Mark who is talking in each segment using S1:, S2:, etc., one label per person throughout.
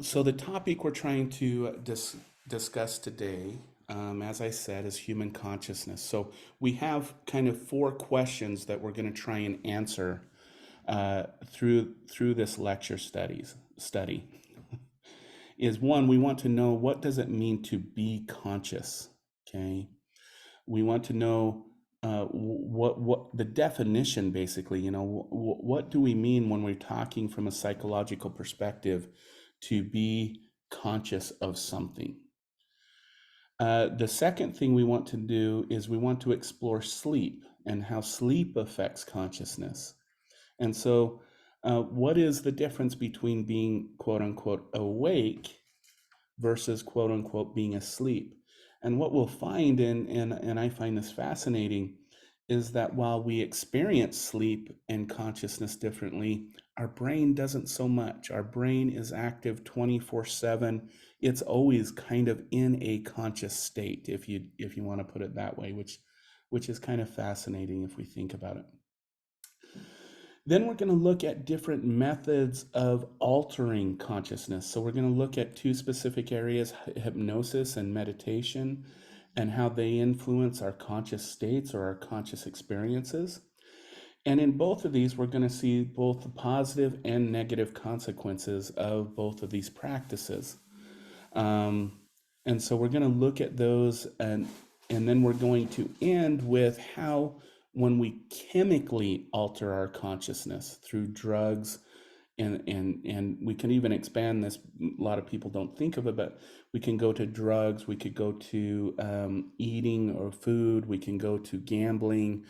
S1: So the topic we're trying to discuss today, as I said, is human consciousness. So we have kind of four questions that we're going to try and answer through this lecture study. Is one, we want to know, what does it mean to be conscious? Okay, we want to know what the definition, basically. What do we mean when we're talking from a psychological perspective to be conscious of something? The second thing we want to do is we want to explore sleep and how sleep affects consciousness. And so, what is the difference between being quote unquote awake versus quote unquote being asleep? And what we'll find, and I find this fascinating, is that while we experience sleep and consciousness differently, our brain doesn't so much. Our brain is active 24/7. It's always kind of in a conscious state, if you want to put it that way, which is kind of fascinating if we think about it. Then we're going to look at different methods of altering consciousness. So we're going to look at two specific areas, hypnosis and meditation, and how they influence our conscious states or our conscious experiences. And in both of these, we're going to see both the positive and negative consequences of both of these practices. And so we're going to look at those, and then we're going to end with how, when we chemically alter our consciousness through drugs, and we can even expand this. A lot of people don't think of it, but we can go to drugs, we could go to eating or food, we can go to gambling,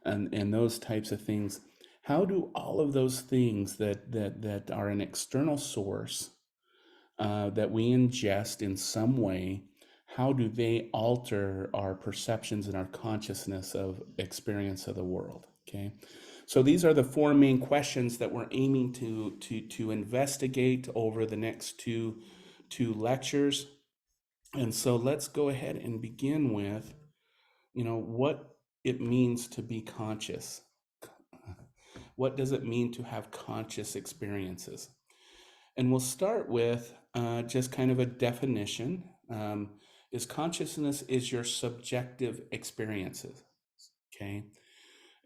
S1: and those types of things. How do all of those things that are an external source that we ingest in some way, how do they alter our perceptions and our consciousness of experience of the world? Okay, so these are the four main questions that we're aiming to investigate over the next two lectures. And so let's go ahead and begin with, what it means to be conscious. What does it mean to have conscious experiences? And we'll start with just kind of a definition. Is consciousness is your subjective experiences. Okay.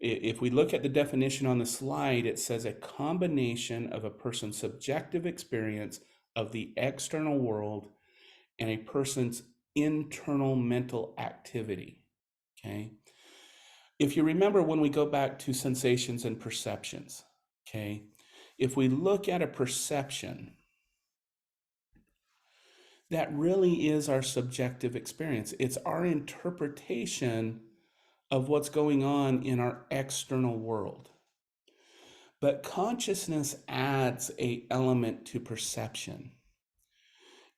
S1: If we look at the definition on the slide, it says a combination of a person's subjective experience of the external world and a person's internal mental activity. Okay. If you remember, when we go back to sensations and perceptions, okay, if we look at a perception, that really is our subjective experience. It's our interpretation of what's going on in our external world. But consciousness adds an element to perception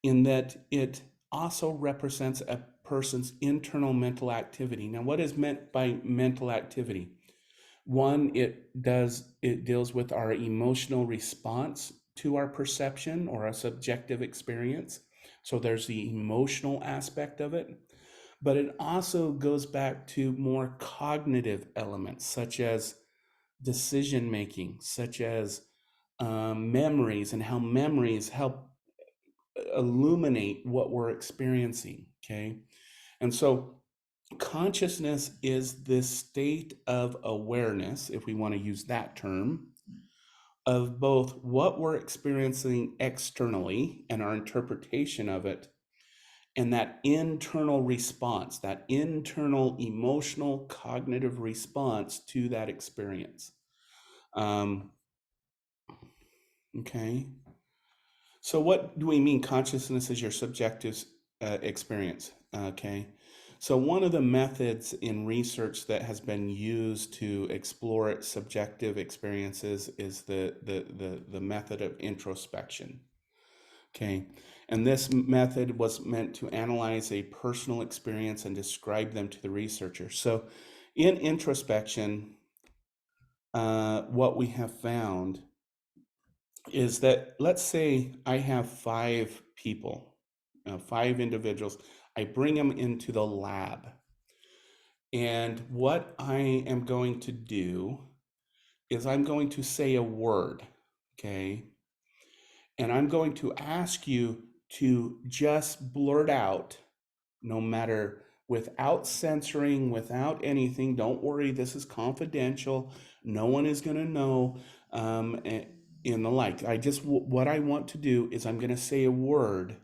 S1: in that it also represents a person's internal mental activity. Now, what is meant by mental activity? One, it deals with our emotional response to our perception or our subjective experience. So there's the emotional aspect of it, but it also goes back to more cognitive elements, such as decision making, such as memories, and how memories help illuminate what we're experiencing. Okay, and so consciousness is this state of awareness, if we want to use that term, of both what we're experiencing externally and our interpretation of it, and that internal response, that internal emotional cognitive response to that experience. Okay. So what do we mean consciousness is your subjective experience? Okay. So one of the methods in research that has been used to explore subjective experiences is the method of introspection. Okay. And this method was meant to analyze a personal experience and describe them to the researcher. So in introspection, what we have found is that, let's say I have 5 people, 5 individuals. I bring them into the lab. And what I am going to do is I'm going to say a word, okay? And I'm going to ask you to just blurt out, no matter, without censoring, without anything. Don't worry, this is confidential. No one is going to know. And the like. What I want to do is I'm going to say a word,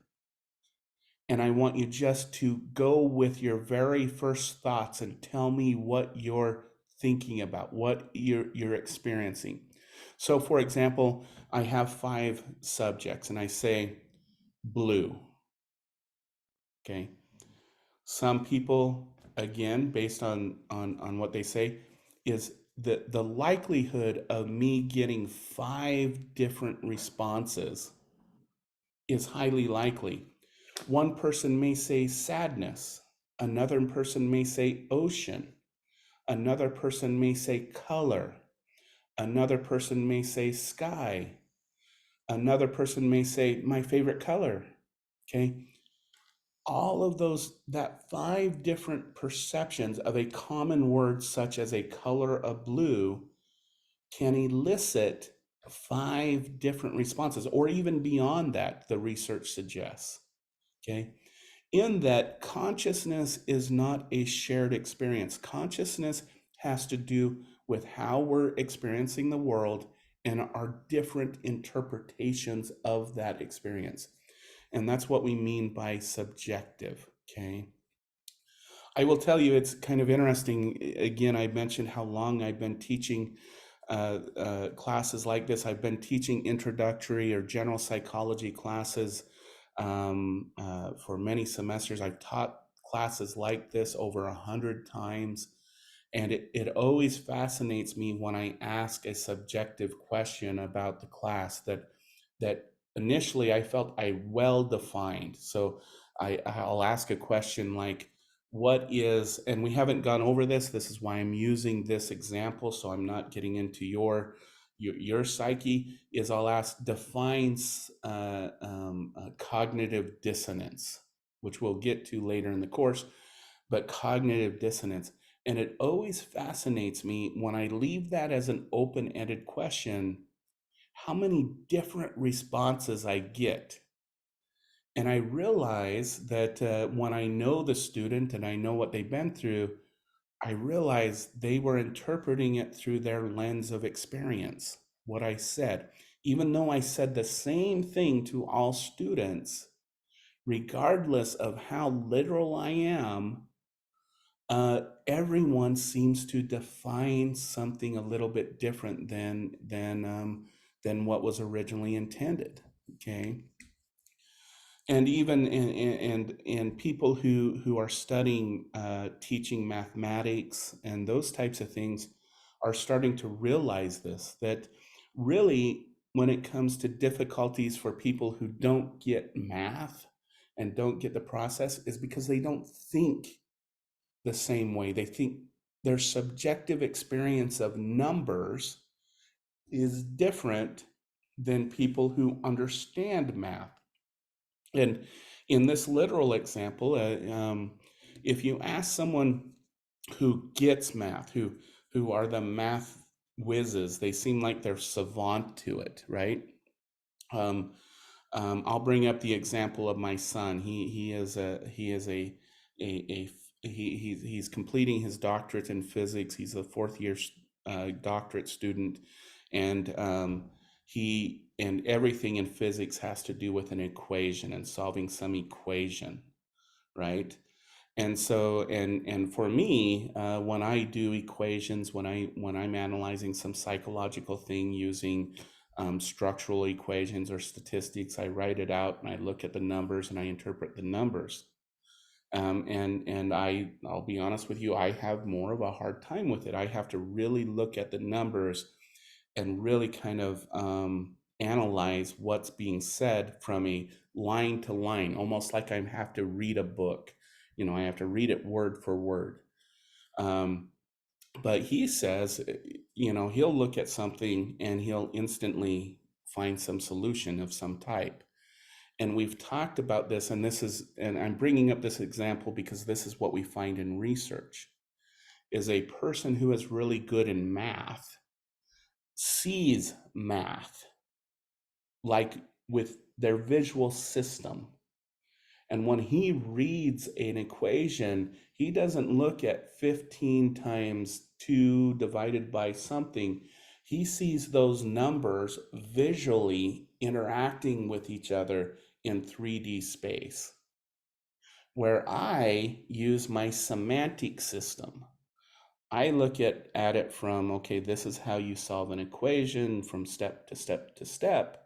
S1: and I want you just to go with your very first thoughts and tell me what you're thinking about, what you're experiencing. So, for example, I have 5 subjects, and I say blue. Okay. Some people, again, based on what they say, is the likelihood of me getting 5 different responses is highly likely. One person may say sadness, another person may say ocean, another person may say color, another person may say sky, another person may say my favorite color. Okay. All of those, that 5 different perceptions of a common word such as a color of blue can elicit 5 different responses, or even beyond that, the research suggests. Okay. In that, consciousness is not a shared experience. Consciousness has to do with how we're experiencing the world and our different interpretations of that experience. And that's what we mean by subjective. Okay. I will tell you, it's kind of interesting. Again, I mentioned how long I've been teaching classes like this. I've been teaching introductory or general psychology classes for many semesters. I've taught classes like this over 100 times. And it always fascinates me when I ask a subjective question about the class that initially I felt I well defined. So I'll ask a question like, what is, and we haven't gone over this is why I'm using this example, so I'm not getting into your psyche, is I'll ask, defines cognitive dissonance, which we'll get to later in the course, but cognitive dissonance. And it always fascinates me when I leave that as an open-ended question, how many different responses I get. And I realize that when I know the student and I know what they've been through, I realize they were interpreting it through their lens of experience, what I said. Even though I said the same thing to all students, regardless of how literal I am, everyone seems to define something a little bit different than what was originally intended. Okay. And even in people who are studying teaching mathematics and those types of things are starting to realize this, that really when it comes to difficulties for people who don't get math and don't get the process, is because they don't think the same way. They think their subjective experience of numbers is different than people who understand math. And in this literal example, if you ask someone who gets math, who are the math whizzes, they seem like they're savant to it, right? I'll bring up the example of my son. He's completing his doctorate in physics. He's a 4th-year doctorate student, and everything in physics has to do with an equation and solving some equation, right? And so, and for me, when I do equations, when I'm analyzing some psychological thing using structural equations or statistics, I write it out and I look at the numbers and I interpret the numbers. And I'll be honest with you, I have more of a hard time with it. I have to really look at the numbers and really kind of analyze what's being said from a line to line, almost like I have to read a book. I have to read it word for word. But he says, he'll look at something and he'll instantly find some solution of some type. And we've talked about this, and I'm bringing up this example because this is what we find in research, is a person who is really good in math sees math like with their visual system. And when he reads an equation, he doesn't look at 15 times 2 divided by something. He sees those numbers visually interacting with each other in 3D space, where I use my semantic system. I look at it from, okay, this is how you solve an equation from step to step to step.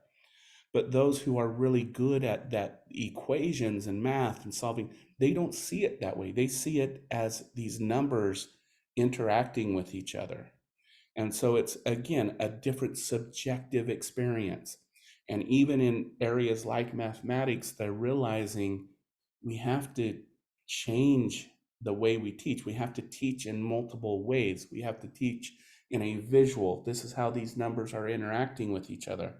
S1: But those who are really good at that equations and math and solving, they don't see it that way. They see it as these numbers interacting with each other. And so it's, again, a different subjective experience. And even in areas like mathematics, they're realizing we have to change the way we teach. We have to teach in multiple ways. We have to teach in a visual. This is how these numbers are interacting with each other.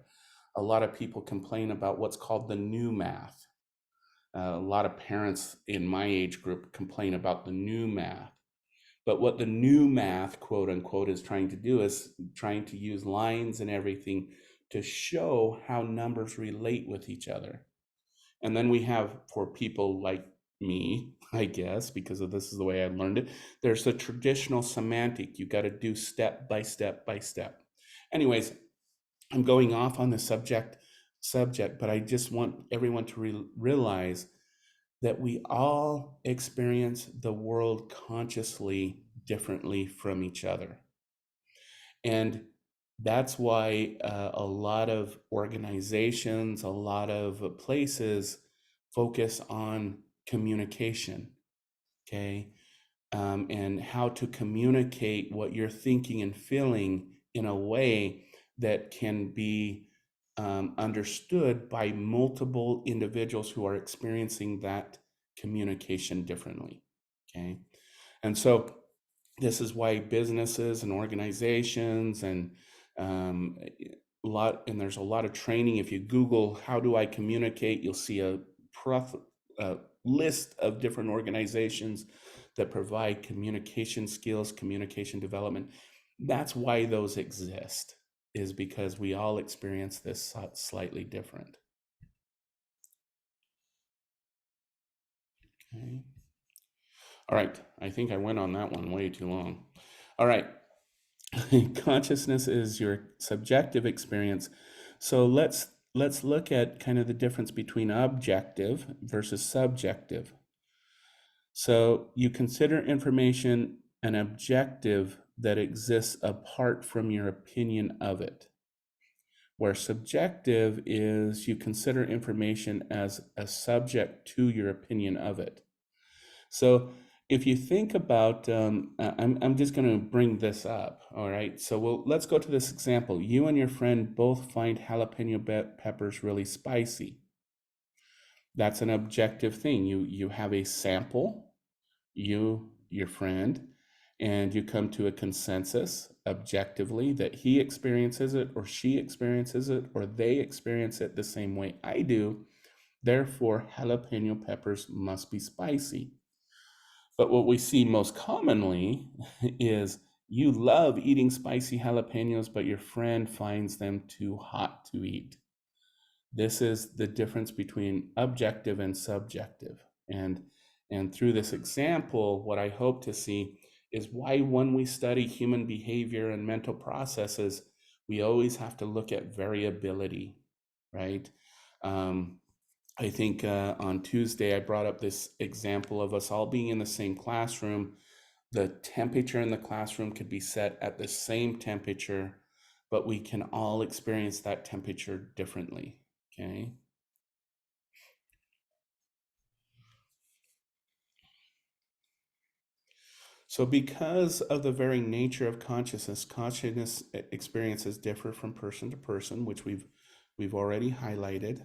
S1: A lot of people complain about what's called the new math. A lot of parents in my age group complain about the new math. But what the new math, quote unquote, is trying to do is trying to use lines and everything to show how numbers relate with each other. And then we have, for people like me, I guess, because of this is the way I learned it, there's the traditional semantic. You got to do step by step by step. Anyways, I'm going off on the subject, but I just want everyone to realize that we all experience the world consciously differently from each other. And that's why a lot of organizations, a lot of places focus on communication, okay? And how to communicate what you're thinking and feeling in a way that can be understood by multiple individuals who are experiencing that communication differently, okay? And so this is why businesses and organizations and there's a lot of training. If you Google how do I communicate, you'll see a list of different organizations that provide communication skills, communication development. That's why those exist, is because we all experience this slightly different. Okay. All right, I think I went on that one way too long. All right, consciousness is your subjective experience. So let's look at kind of the difference between objective versus subjective. So you consider information an objective that exists apart from your opinion of it, where subjective is you consider information as a subject to your opinion of it. So if you think about, I'm just going to bring this up, all right? So let's go to this example. You and your friend both find jalapeno peppers really spicy. That's an objective thing. You have a sample, your friend, and you come to a consensus objectively that he experiences it or she experiences it or they experience it the same way I do. Therefore, jalapeno peppers must be spicy. But what we see most commonly is you love eating spicy jalapenos, but your friend finds them too hot to eat. This is the difference between objective and subjective. And through this example, what I hope to see is why when we study human behavior and mental processes, we always have to look at variability, right? I think on Tuesday, I brought up this example of us all being in the same classroom. The temperature in the classroom could be set at the same temperature, but we can all experience that temperature differently, okay? So because of the very nature of consciousness experiences differ from person to person, which we've already highlighted.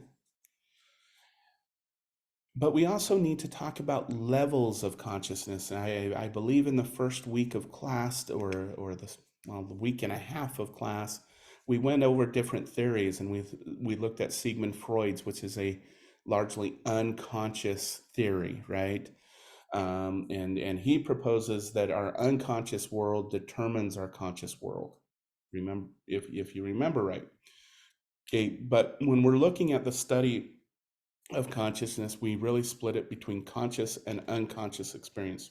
S1: But we also need to talk about levels of consciousness. I believe in the first week of class, or the week and a half of class, we went over different theories, and we looked at Sigmund Freud's, which is a largely unconscious theory, right? And he proposes that our unconscious world determines our conscious world. Remember, if you remember right. Okay, but when we're looking at the study of consciousness, we really split it between conscious and unconscious experience.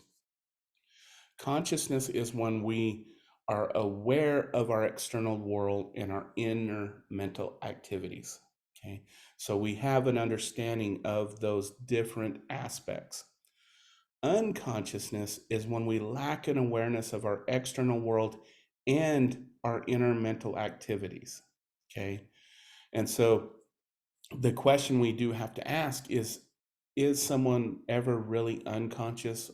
S1: Consciousness is when we are aware of our external world and our inner mental activities. Okay, so we have an understanding of those different aspects. Unconsciousness is when we lack an awareness of our external world and our inner mental activities. Okay, and so the question we do have to ask is someone ever really unconscious,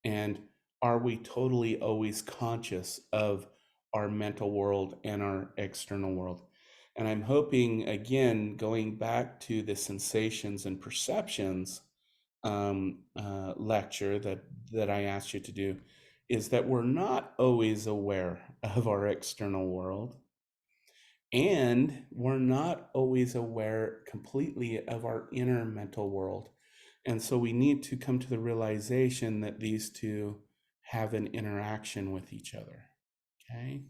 S1: and are we totally always conscious of our mental world and our external world? And I'm hoping, again, going back to the sensations and perceptions lecture that I asked you to do, is that we're not always aware of our external world, and we're not always aware completely of our inner mental world. And so we need to come to the realization that these two have an interaction with each other. Okay.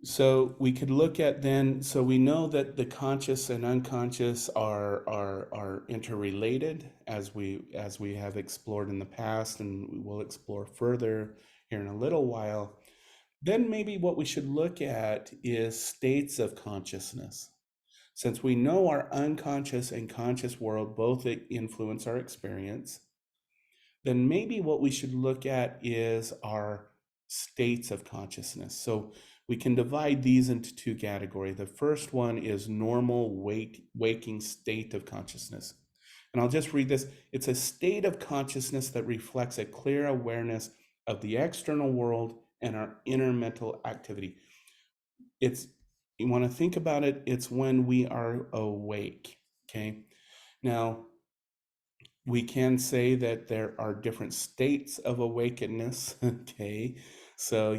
S1: So we could look at then, so we know that the conscious and unconscious are interrelated, as we have explored in the past, and we will explore further here in a little while. Then maybe what we should look at is states of consciousness. Since we know our unconscious and conscious world both influence our experience, then maybe what we should look at is our states of consciousness. So we can divide these into two categories. The first one is normal waking state of consciousness. And I'll just read this. It's a state of consciousness that reflects a clear awareness of the external world and our inner mental activity. It's, you want to think about it, it's when we are awake. Okay. Now, we can say that there are different states of awakeness. Okay, so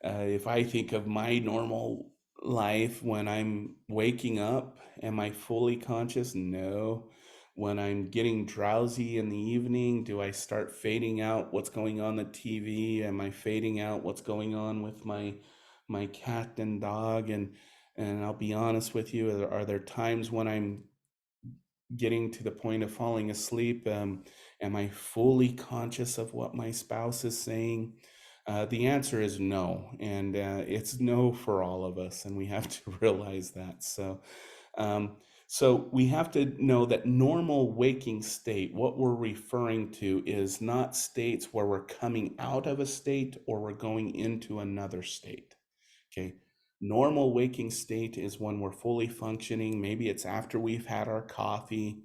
S1: if I think of my normal life, when I'm waking up, am I fully conscious? No. When I'm getting drowsy in the evening, do I start fading out what's going on the TV? Am I fading out what's going on with my cat and dog? And I'll be honest with you, are there times when I'm getting to the point of falling asleep? Am I fully conscious of what my spouse is saying? The answer is no, and it's no for all of us, and we have to realize that. So we have to know that normal waking state, what we're referring to, is not states where we're coming out of a state or we're going into another state. Okay. Normal waking state is when we're fully functioning. Maybe it's after we've had our coffee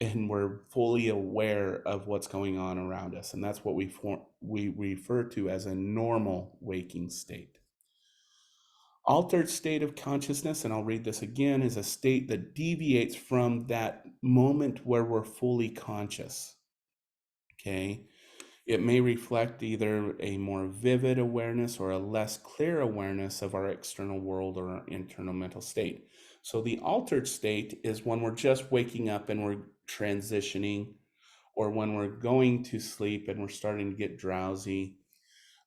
S1: and we're fully aware of what's going on around us. And that's what we refer to as a normal waking state. Altered state of consciousness, and I'll read this again, is a state that deviates from that moment where we're fully conscious. Okay. It may reflect either a more vivid awareness or a less clear awareness of our external world or our internal mental state. So the altered state is when we're just waking up and we're transitioning, or when we're going to sleep and we're starting to get drowsy.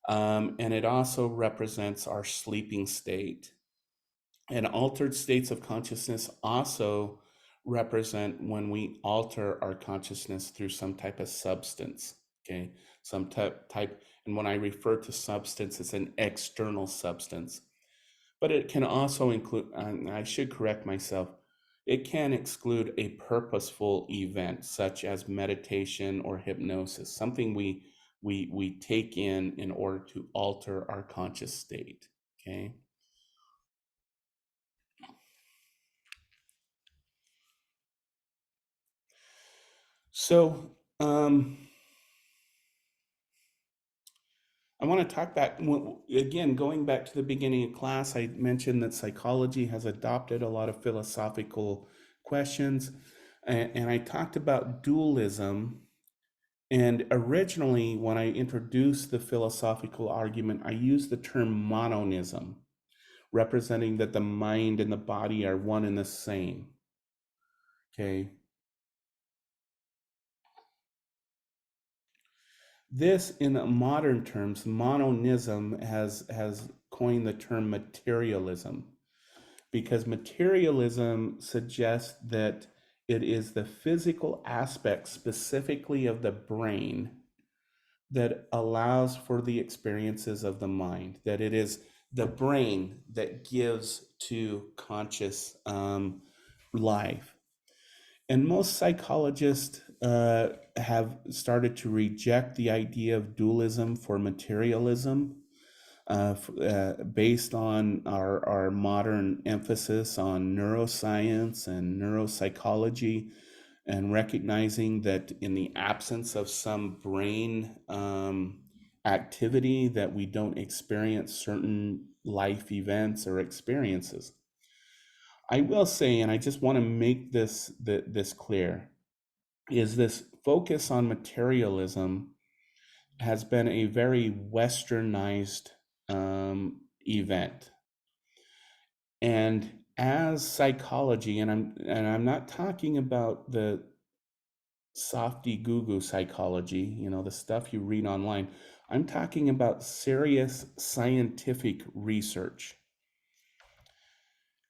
S1: And it also represents our sleeping state. And altered states of consciousness also represent when we alter our consciousness through some type of substance. Okay, some type, and when I refer to substance, it's an external substance. But it can also include, and I should correct myself, it can exclude a purposeful event such as meditation or hypnosis, something we take in order to alter our conscious state. Okay. So I want to talk back again, going back to the beginning of class. I mentioned that psychology has adopted a lot of philosophical questions, and I talked about dualism. And originally, when I introduced the philosophical argument, I used the term mononism, representing that the mind and the body are one and the same. Okay. This, in modern terms, monism has coined the term materialism, because materialism suggests that it is the physical aspect specifically of the brain that allows for the experiences of the mind, that it is the brain that gives to conscious life. And most psychologists have started to reject the idea of dualism for materialism, based on our modern emphasis on neuroscience and neuropsychology, and recognizing that in the absence of some brain activity, that we don't experience certain life events or experiences. I will say, and I just want to make this clear, is this focus on materialism has been a very westernized event. And as psychology, and I'm not talking about the softy goo goo psychology, the stuff you read online. I'm talking about serious scientific research.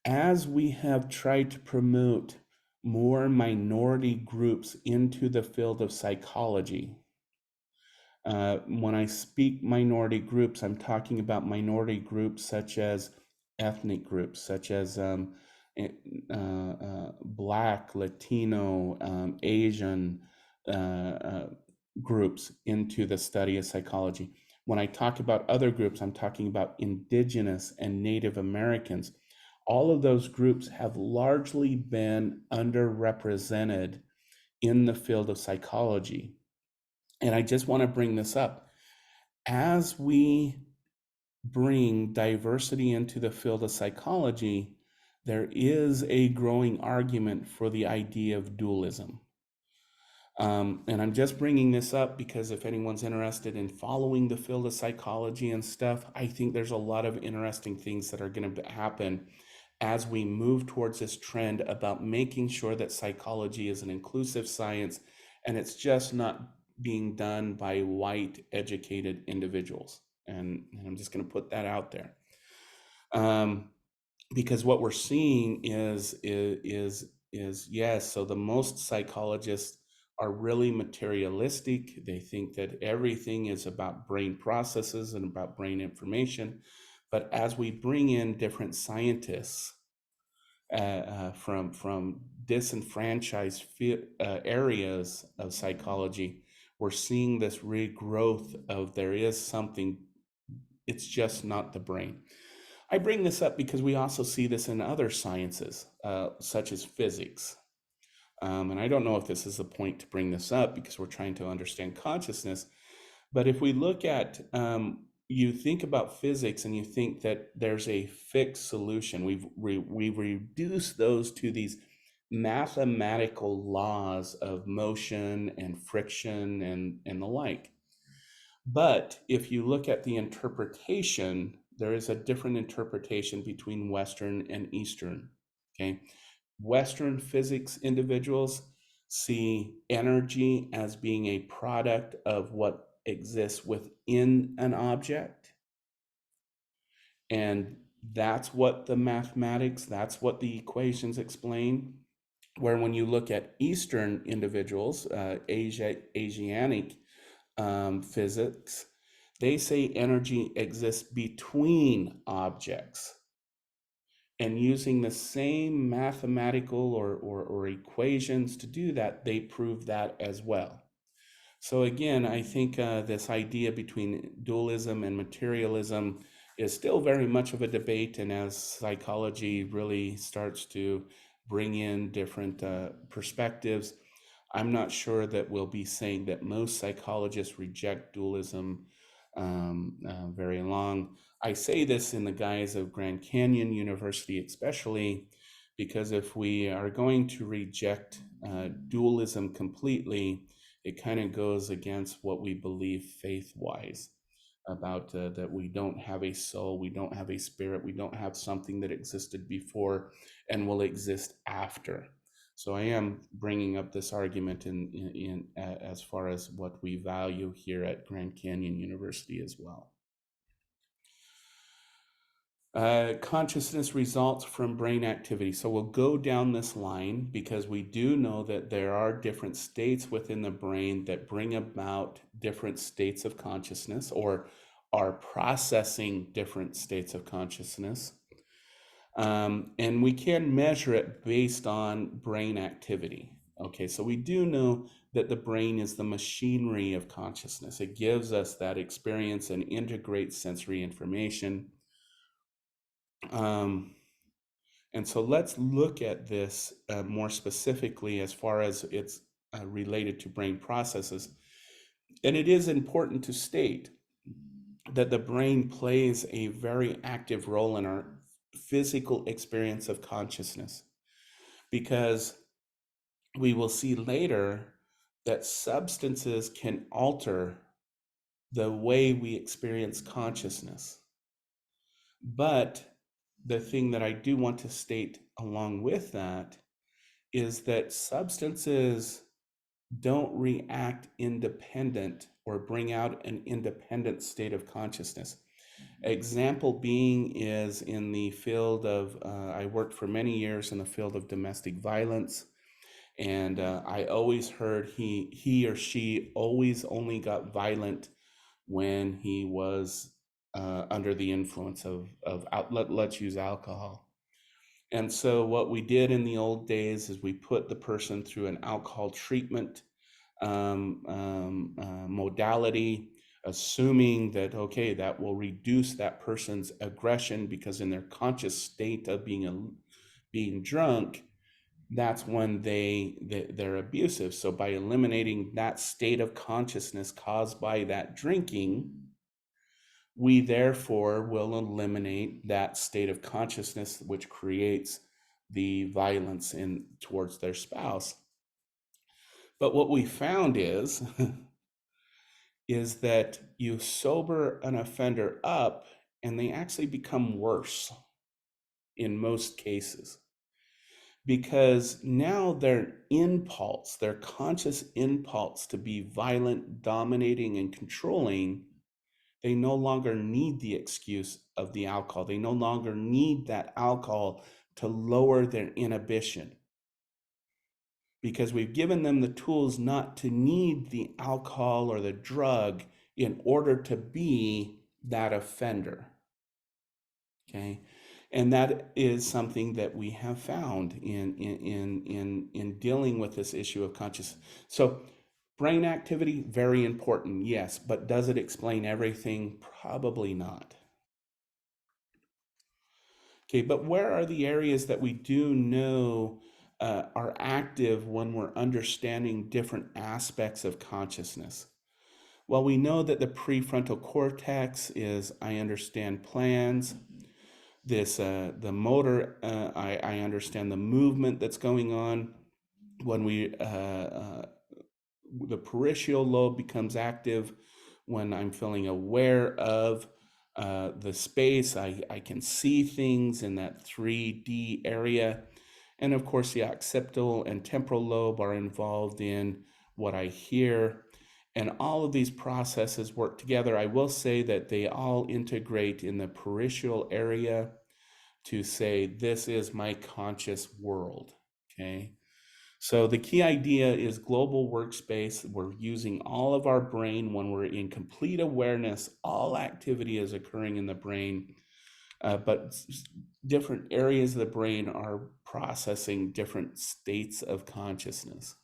S1: As we have tried to promote more minority groups into the field of psychology, when I speak minority groups, I'm talking about minority groups such as ethnic groups, such as eh, Black, Latino, Asian uh, uh, groups into the study of psychology. When I talk about other groups, I'm talking about Indigenous and Native Americans. All of those groups have largely been underrepresented in the field of psychology. And I just want to bring this up. As we bring diversity into the field of psychology, there is a growing argument for the idea of dualism. And I'm just bringing this up because if anyone's interested in following the field of psychology and stuff, I think there's a lot of interesting things that are going to happen as we move towards this trend about making sure that psychology is an inclusive science and it's just not being done by white educated individuals. And I'm just going to put that out there. Um, because what we're seeing is yes, so the most psychologists are really materialistic. They think that everything is about brain processes and about brain information. But as we bring in different scientists from disenfranchised areas of psychology, we're seeing this regrowth of there is something. It's just not the brain. I bring this up because we also see this in other sciences, such as physics. And I don't know if this is the point to bring this up because we're trying to understand consciousness. But if we look at, you think about physics and you think that there's a fixed solution, we've reduced those to these mathematical laws of motion and friction and the like. But if you look at the interpretation, there is a different interpretation between Western and Eastern. Okay. Western physics individuals see energy as being a product of what exists within an object. And that's what the mathematics, that's what the equations explain. Where when you look at Eastern individuals, Asiatic physics, they say energy exists between objects. And using the same mathematical or equations to do that, they prove that as well. So again, I think this idea between dualism and materialism is still very much of a debate. And as psychology really starts to bring in different perspectives, I'm not sure that we'll be saying that most psychologists reject dualism very long. I say this in the guise of Grand Canyon University, especially because if we are going to reject dualism completely, it kind of goes against what we believe faith-wise about that we don't have a soul, we don't have a spirit, we don't have something that existed before and will exist after. So I am bringing up this argument in as far as what we value here at Grand Canyon University as well. Consciousness results from brain activity. So we'll go down this line because we do know that there are different states within the brain that bring about different states of consciousness or are processing different states of consciousness. And we can measure it based on brain activity. Okay, so we do know that the brain is the machinery of consciousness. It gives us that experience and integrates sensory information. And so let's look at this more specifically as far as it's related to brain processes. And it is important to state that the brain plays a very active role in our physical experience of consciousness, because we will see later that substances can alter the way we experience consciousness. But the thing that I do want to state along with that is that substances don't react independent or bring out an independent state of consciousness. Example being is in the field of, I worked for many years in the field of domestic violence, and I always heard he or she always only got violent when he was under the influence of let's use alcohol. And so what we did in the old days is we put the person through an alcohol treatment modality, assuming that, okay, that will reduce that person's aggression, because in their conscious state of being drunk, that's when they're abusive. So by eliminating that state of consciousness caused by that drinking, we therefore will eliminate that state of consciousness which creates the violence towards their spouse. But what we found is is that you sober an offender up and they actually become worse in most cases, because now their impulse, their conscious impulse to be violent, dominating, and controlling, they no longer need the excuse of the alcohol. They no longer need that alcohol to lower their inhibition, because we've given them the tools not to need the alcohol or the drug in order to be that offender. Okay, and that is something that we have found in dealing with this issue of consciousness. So brain activity, very important, yes, but does it explain everything? Probably not. Okay, but where are the areas that we do know are active when we're understanding different aspects of consciousness? Well, we know that the prefrontal cortex is, I understand plans. The motor, I understand the movement that's going on. When the parietal lobe becomes active when I'm feeling aware of the space. I can see things in that 3D area. And of course, the occipital and temporal lobe are involved in what I hear. And all of these processes work together. I will say that they all integrate in the parietal area to say, this is my conscious world, okay? So the key idea is global workspace. We're using all of our brain when we're in complete awareness. All activity is occurring in the brain, but different areas of the brain are processing different states of consciousness.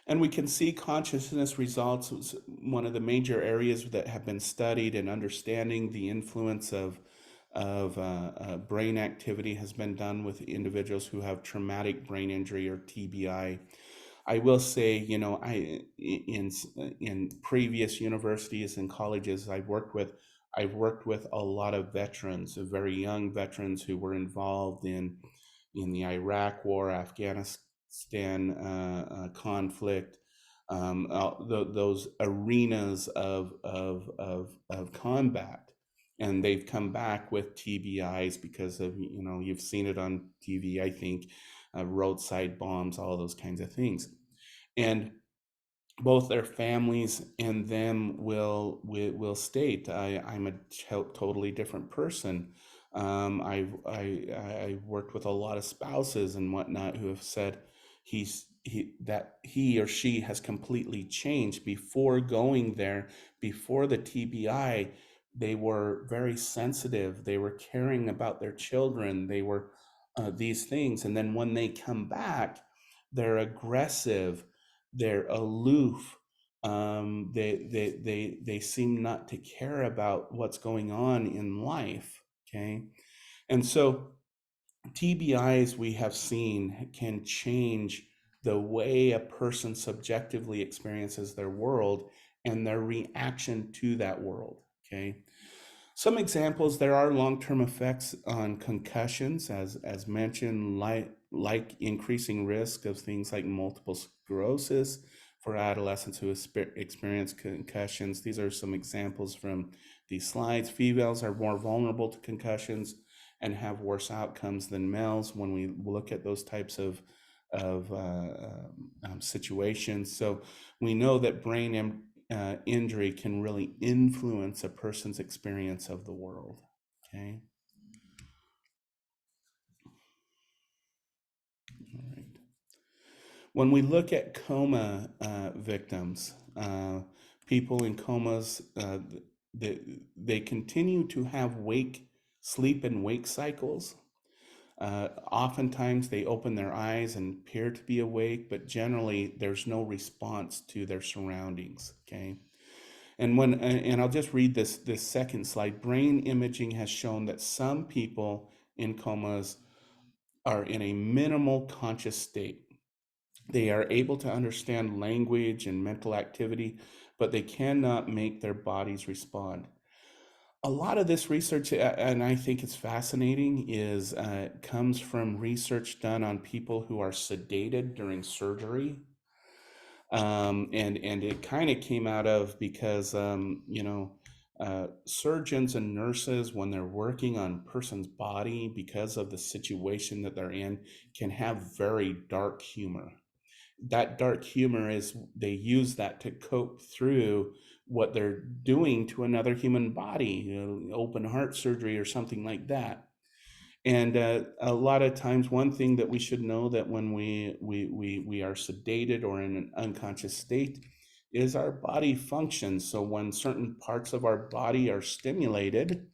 S1: And we can see consciousness results. One of the major areas that have been studied in understanding the influence of brain activity has been done with individuals who have traumatic brain injury or TBI. I will say, in previous universities and colleges I've worked with a lot of veterans, very young veterans who were involved in the Iraq War, Afghanistan conflict, those arenas of combat. and they've come back with TBIs because of, you've seen it on TV, I think, roadside bombs, all those kinds of things. And both their families and them will state, I'm a totally different person. I worked with a lot of spouses and whatnot who have said that he or she has completely changed. Before going there, before the TBI, they were very sensitive. They were caring about their children. They were these things, and then when they come back, they're aggressive, they're aloof. They seem not to care about what's going on in life. Okay, and so TBIs, we have seen, can change the way a person subjectively experiences their world and their reaction to that world. Okay, some examples: there are long-term effects on concussions, as mentioned, like increasing risk of things like multiple sclerosis for adolescents who experience concussions. These are some examples from these slides. Females are more vulnerable to concussions and have worse outcomes than males when we look at those types of situations. So we know that brain injury can really influence a person's experience of the world. Okay. All right. When we look at coma victims, people in comas, they continue to have sleep and wake cycles. Oftentimes they open their eyes and appear to be awake, but generally there's no response to their surroundings. Okay. And I'll just read this second slide. Brain imaging has shown that some people in comas are in a minimal conscious state. They are able to understand language and mental activity, but they cannot make their bodies respond. A lot of this research, and I think it's fascinating, is comes from research done on people who are sedated during surgery. And it kind of came out of because surgeons and nurses, when they're working on a person's body, because of the situation that they're in, can have very dark humor. That dark humor is, they use that to cope through what they're doing to another human body, open heart surgery or something like that. And a lot of times, one thing that we should know, that when we are sedated or in an unconscious state, is our body functions. So when certain parts of our body are stimulated,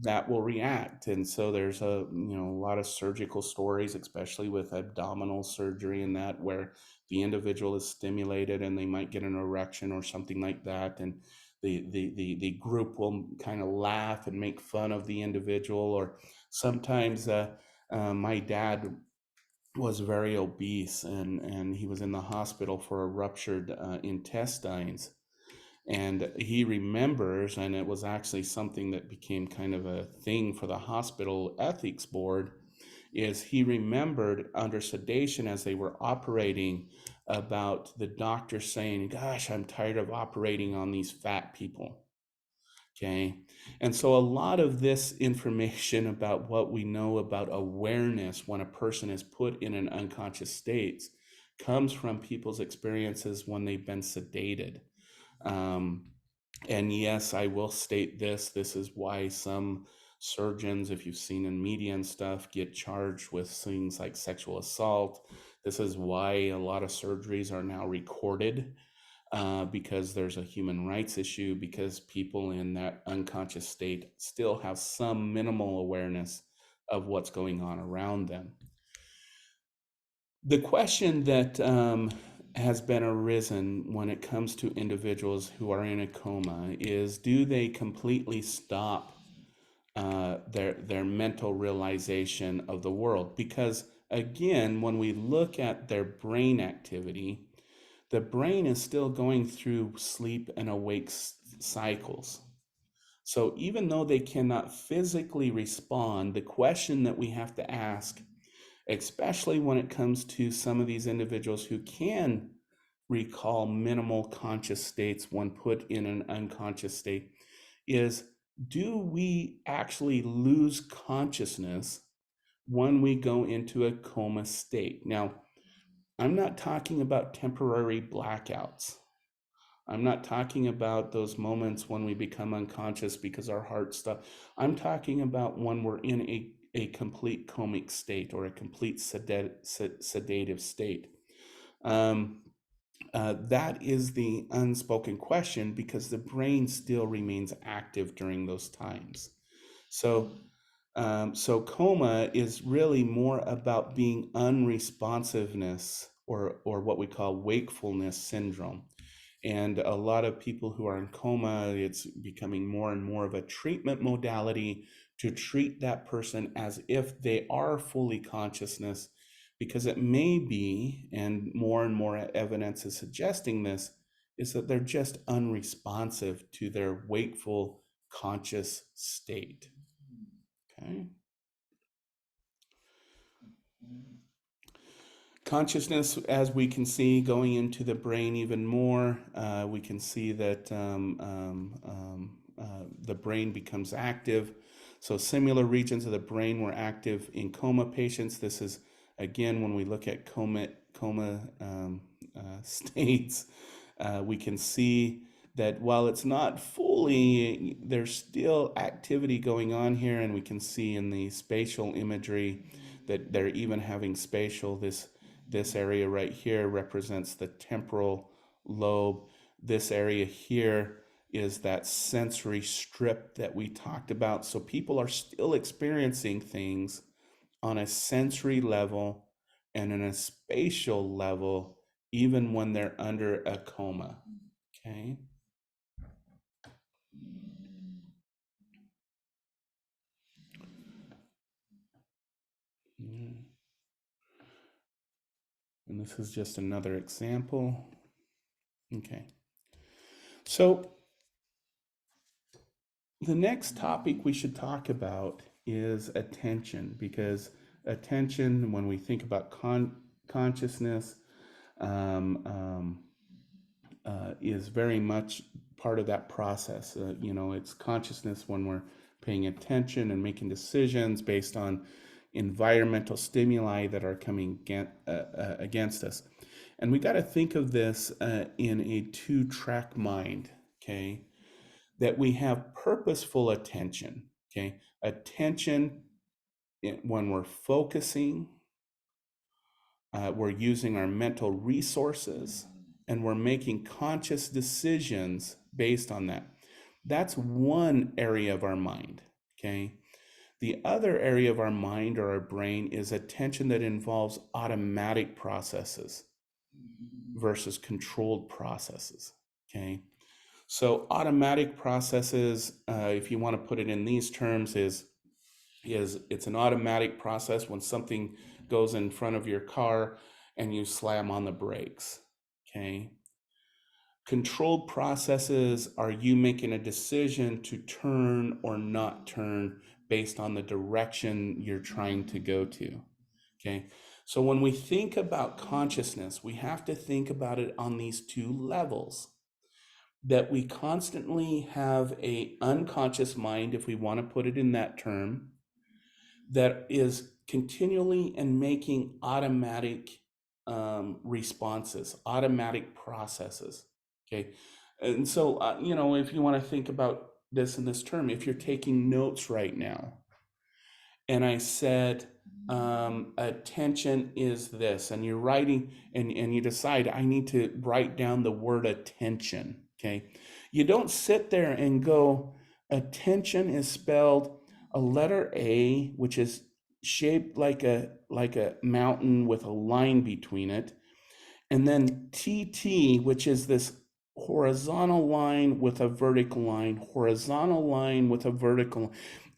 S1: that will react. And so there's a lot of surgical stories, especially with abdominal surgery and that, where the individual is stimulated and they might get an erection or something like that, and the group will kind of laugh and make fun of the individual. Or sometimes my dad was very obese, and he was in the hospital for a ruptured intestines. And he remembers, and it was actually something that became kind of a thing for the hospital ethics board, is he remembered under sedation, as they were operating, about the doctor saying, "Gosh, I'm tired of operating on these fat people." Okay. And so a lot of this information about what we know about awareness when a person is put in an unconscious state comes from people's experiences when they've been sedated. And yes, I will state this is why some surgeons, if you've seen in media and stuff, get charged with things like sexual assault. This is why a lot of surgeries are now recorded, because there's a human rights issue, because people in that unconscious state still have some minimal awareness of what's going on around them. The question that has been arisen when it comes to individuals who are in a coma is, do they completely stop their mental realization of the world? Because again, when we look at their brain activity, the brain is still going through sleep and awake cycles. So even though they cannot physically respond, the question that we have to ask, especially when it comes to some of these individuals who can recall minimal conscious states when put in an unconscious state, is, do we actually lose consciousness when we go into a coma state? Now, I'm not talking about temporary blackouts. I'm not talking about those moments when we become unconscious because our heart stops. I'm talking about when we're in a complete comic state or a complete sedative state. That is the unspoken question because the brain still remains active during those times. So, so coma is really more about being unresponsiveness or what we call wakefulness syndrome. And a lot of people who are in coma, it's becoming more and more of a treatment modality to treat that person as if they are fully consciousness, because it may be, and more evidence is suggesting this, is that they're just unresponsive to their wakeful conscious state. Okay. Consciousness, as we can see, going into the brain even more, we can see that the brain becomes active. So similar regions of the brain were active in coma patients. This is, again, when we look at coma states, we can see that while it's not fully, there's still activity going on here, and we can see in the spatial imagery that they're even having spatial. This area right here represents the temporal lobe. This area here is that sensory strip that we talked about. So people are still experiencing things on a sensory level and on a spatial level, even when they're under a coma. Okay. And this is just another example. Okay. So the next topic we should talk about is attention, because attention, when we think about consciousness, is very much part of that process. It's consciousness when we're paying attention and making decisions based on environmental stimuli that are coming against us. And we got to think of this in a two-track mind, okay? That we have purposeful attention, okay? Attention when we're focusing, we're using our mental resources, and we're making conscious decisions based on that. That's one area of our mind, okay? The other area of our mind or our brain is attention that involves automatic processes versus controlled processes, okay? So automatic processes, if you want to put it in these terms, is it's an automatic process when something goes in front of your car and you slam on the brakes, okay? Controlled processes are you making a decision to turn or not turn based on the direction you're trying to go to, okay? So when we think about consciousness, we have to think about it on these two levels, that we constantly have a unconscious mind, if we want to put it in that term, that is continually and making automatic responses, automatic processes, okay? And so, if you want to think about this in this term, if you're taking notes right now, and I said, attention is this, and you're writing, and you decide, I need to write down the word attention, okay? You don't sit there and go, attention is spelled a letter A, which is shaped like a mountain with a line between it, and then TT, which is this horizontal line with a vertical line, horizontal line with a vertical line.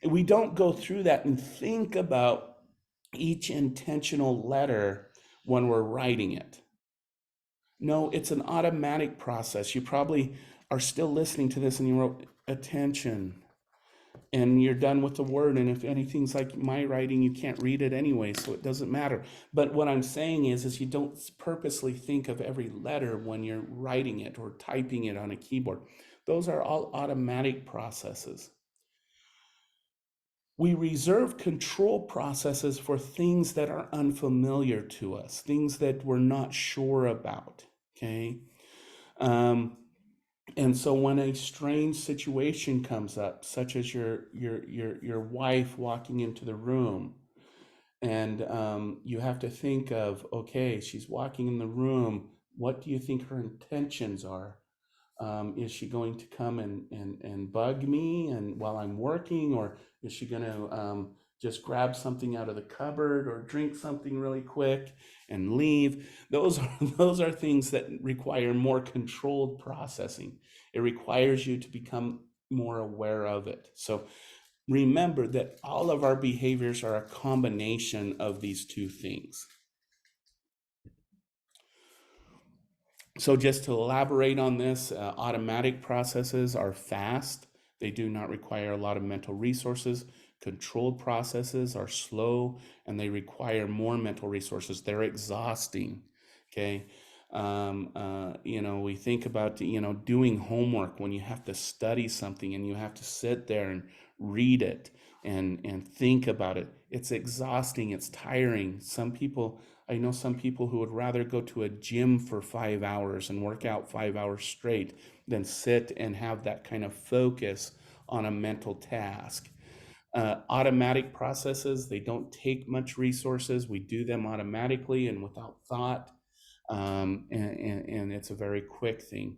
S1: We don't go through that and think about each intentional letter when we're writing it. No, it's an automatic process. You probably are still listening to this and you wrote attention, and you're done with the word. And if anything's like my writing, you can't read it anyway, so it doesn't matter. But what I'm saying is you don't purposely think of every letter when you're writing it or typing it on a keyboard. Those are all automatic processes. We reserve control processes for things that are unfamiliar to us, things that we're not sure about. Okay. Um, and so when a strange situation comes up, such as your wife walking into the room, and you have to think of, okay, she's walking in the room. What do you think her intentions are? Is she going to come and bug me and while I'm working, or is she going to just grab something out of the cupboard or drink something really quick and leave? Those are those are things that require more controlled processing. It requires you to become more aware of it. So remember that all of our behaviors are a combination of these two things. So just to elaborate on this, automatic processes are fast. They do not require a lot of mental resources. Controlled processes are slow and they require more mental resources. They're exhausting. Okay. We think about, doing homework when you have to study something and you have to sit there and read it and think about it. It's exhausting. It's tiring. I know some people who would rather go to a gym for 5 hours and work out 5 hours straight than sit and have that kind of focus on a mental task. Automatic processes, they don't take much resources. We do them automatically and without thought. And it's a very quick thing.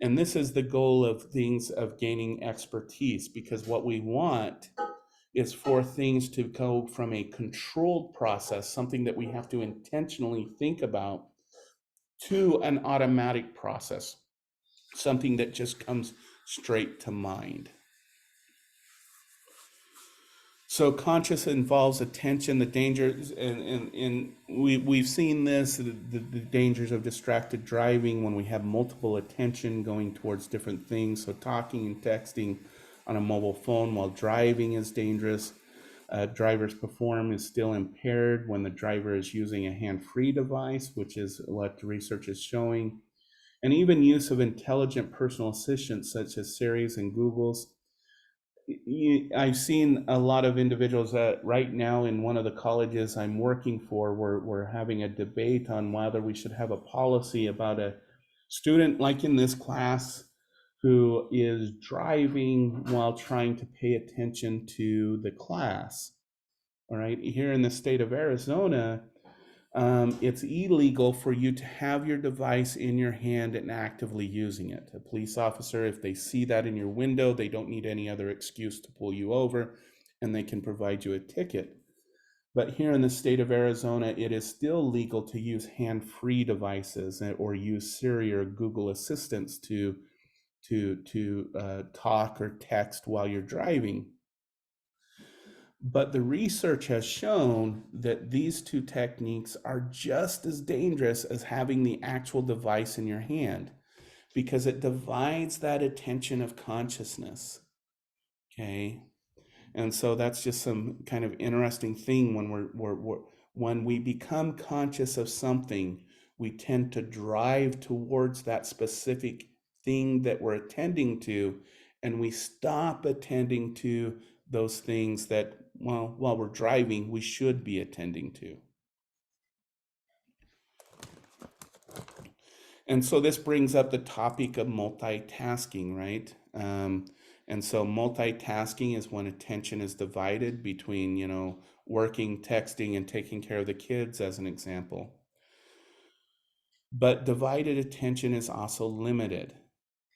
S1: And this is the goal of things of gaining expertise, because what we want is for things to go from a controlled process, something that we have to intentionally think about, to an automatic process, something that just comes straight to mind. So conscious involves attention, the dangers, and we've seen this, the dangers of distracted driving when we have multiple attention going towards different things. So talking and texting on a mobile phone while driving is dangerous. Driver's performance is still impaired when the driver is using a hand-free device, which is what the research is showing. And even use of intelligent personal assistants such as Siri's and Google's. I've seen a lot of individuals that right now in one of the colleges I'm working for, we're having a debate on whether we should have a policy about a student like in this class who is driving while trying to pay attention to the class. All right, here in the state of Arizona, it's illegal for you to have your device in your hand and actively using it. A police officer, if they see that in your window, they don't need any other excuse to pull you over, and they can provide you a ticket. But here in the state of Arizona, it is still legal to use hand-free devices or use Siri or Google Assistants to talk or text while you're driving. But the research has shown that these two techniques are just as dangerous as having the actual device in your hand, because it divides that attention of consciousness. Okay. And so that's just some kind of interesting thing when we become conscious of something, we tend to drive towards that specific thing that we're attending to, and we stop attending to those things that, well, while we're driving, we should be attending to. And so this brings up the topic of multitasking, right? And so multitasking is when attention is divided between, working, texting, and taking care of the kids, as an example. But divided attention is also limited.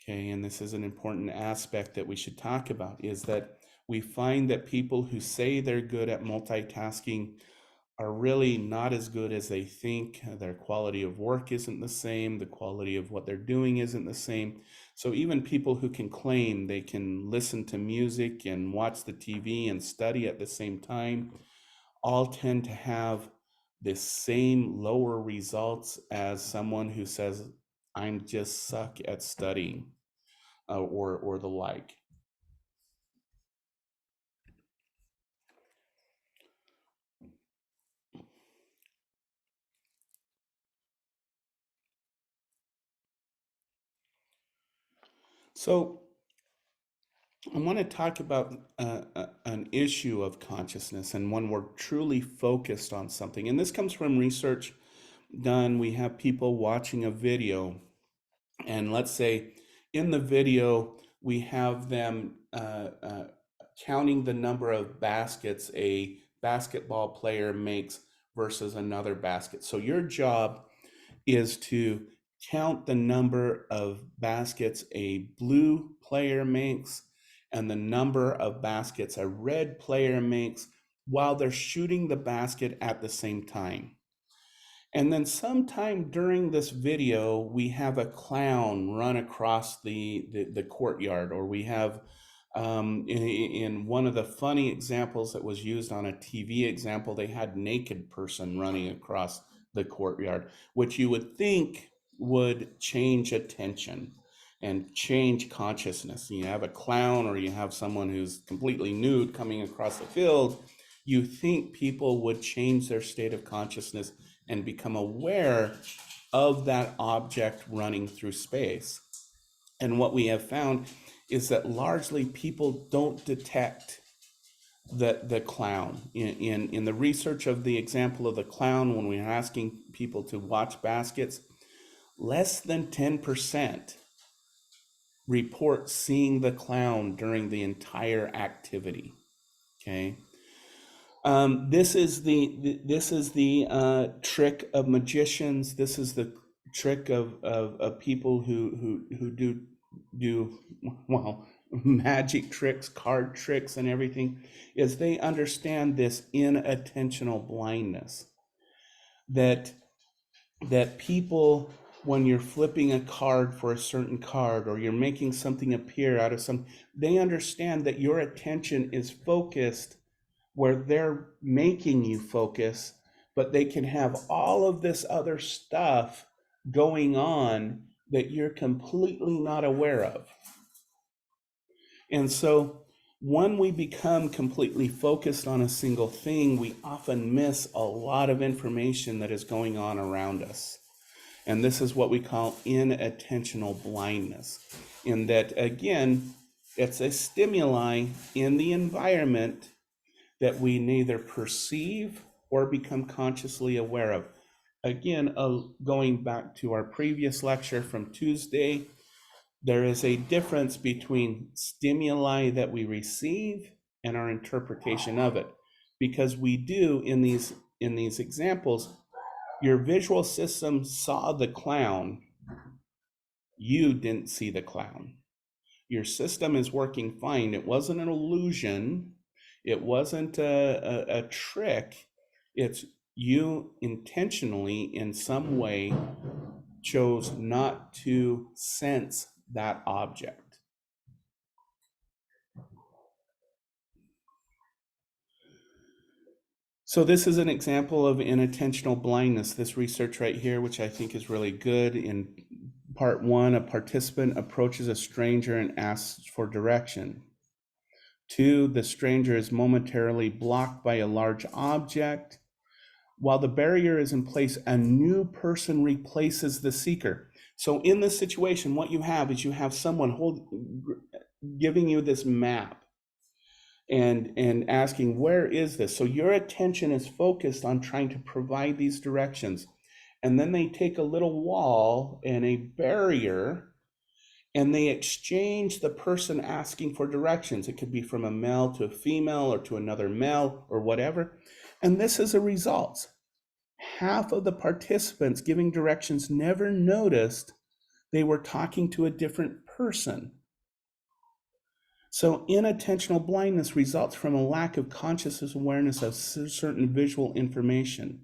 S1: Okay, and this is an important aspect that we should talk about, is that we find that people who say they're good at multitasking are really not as good as they think. Their quality of work isn't the same. The quality of what they're doing isn't the same. So even people who can claim they can listen to music and watch the TV and study at the same time all tend to have the same lower results as someone who says, I'm just suck at studying, or the like. So I want to talk about an issue of consciousness and when we're truly focused on something. And this comes from research done. We have people watching a video, and let's say in the video, we have them counting the number of baskets a basketball player makes versus another basket. So your job is to count the number of baskets a blue player makes and the number of baskets a red player makes while they're shooting the basket at the same time. And then sometime during this video, we have a clown run across the courtyard, or we have in one of the funny examples that was used on a TV example, they had naked person running across the courtyard, which you would think would change attention and change consciousness. You have a clown or you have someone who's completely nude coming across the field, you think people would change their state of consciousness and become aware of that object running through space. And what we have found is that largely people don't detect the clown. In the research of the example of the clown, when we're asking people to watch baskets, less than 10% report seeing the clown during the entire activity. Okay. This is the trick of magicians. This is the trick of people who do well, magic tricks, card tricks, and everything. Is they understand this inattentional blindness, that people, when you're flipping a card for a certain card or you're making something appear out of some, they understand that your attention is focused where they're making you focus, but they can have all of this other stuff going on that you're completely not aware of. And so when we become completely focused on a single thing, we often miss a lot of information that is going on around us. And this is what we call inattentional blindness, in that, again, it's a stimuli in the environment that we neither perceive or become consciously aware of. Again, going back to our previous lecture from Tuesday, there is a difference between stimuli that we receive and our interpretation of it. Because we do, in these examples, your visual system saw the clown, you didn't see the clown. Your system is working fine. It wasn't an illusion. It wasn't a trick. It's you intentionally, in some way, chose not to sense that object. So this is an example of inattentional blindness, this research right here, which I think is really good. In part 1, a participant approaches a stranger and asks for direction. 2, the stranger is momentarily blocked by a large object. While the barrier is in place, a new person replaces the seeker. So in this situation, what you have is you have someone giving you this map and asking, where is this? So your attention is focused on trying to provide these directions. And then they take a little wall and a barrier and they exchange the person asking for directions. It could be from a male to a female or to another male or whatever. And this is a result. Half of the participants giving directions never noticed they were talking to a different person. So inattentional blindness results from a lack of conscious awareness of certain visual information.